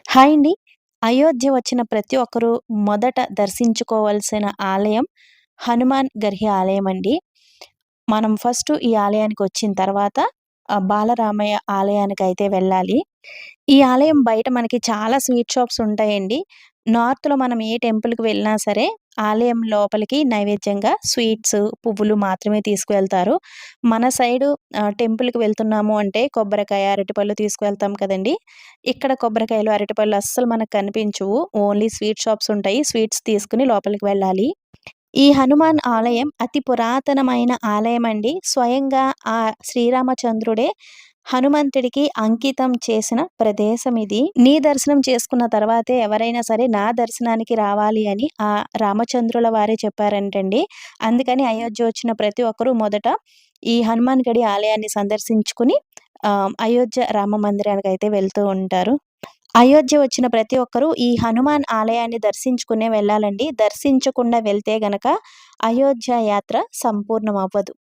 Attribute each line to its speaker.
Speaker 1: Hi అండి. అయోధ్య వచ్చిన ప్రతి ఒక్కరు మొదట దర్శించుకోవాల్సిన ఆలయం హనుమాన్ గర్హి ఆలయం అండి. మనం ఫస్టు ఈ ఆలయానికొచ్చిన తర్వాత బాలరామయ్య ఆలయానికైతే వెళ్ళాలి. ఈ ఆలయం బయట మనకి చాలా స్వీట్ షాప్స్ ఉంటాయండి. నార్త్‌లో మనం ఏ టెంపుల్‌కి వెళ్ళినా సరే, ఆలయం లోపలికి నైవేద్యంగా స్వీట్స్, పువ్వులు మాత్రమే తీసుకువెళ్తారు. మన సైడు టెంపుల్‌కి వెళ్తున్నాము అంటే కొబ్బరికాయ, అరటిపళ్ళు తీసుకువెళ్తాం కదండీ! ఇక్కడ కొబ్బరికాయలు, అరటిపళ్ళు అస్సలు మనకు కనిపించవు. ఓన్లీ స్వీట్ షాప్స్ ఉంటాయి. స్వీట్స్ తీసుకొని లోపలికి వెళ్ళాలి. ఈ హనుమాన్ ఆలయం అతి పురాతనమైన ఆలయమండి. స్వయంగా ఆ శ్రీరామచంద్రుడే హనుమంతుడికి అంకితం చేసిన ప్రదేశం ఇది. నీ దర్శనం చేసుకున్న తర్వాతే ఎవరైనా సరే నా దర్శనానికి రావాలి అని ఆ రామచంద్రుల వారే చెప్పారంటండి. అందుకని అయోధ్య వచ్చిన ప్రతి ఒక్కరు మొదట ఈ హనుమాన్ గడి ఆలయాన్ని సందర్శించుకుని అయోధ్య రామ మందిరానికైతే వెళ్తూ ఉంటారు. అయోధ్య వచ్చిన ప్రతి ఒక్కరూ ఈ హనుమాన్ ఆలయాన్ని దర్శించుకునే వెళ్ళాలండి. దర్శించకుండా వెళ్తే గనక అయోధ్య యాత్ర సంపూర్ణమవ్వదు.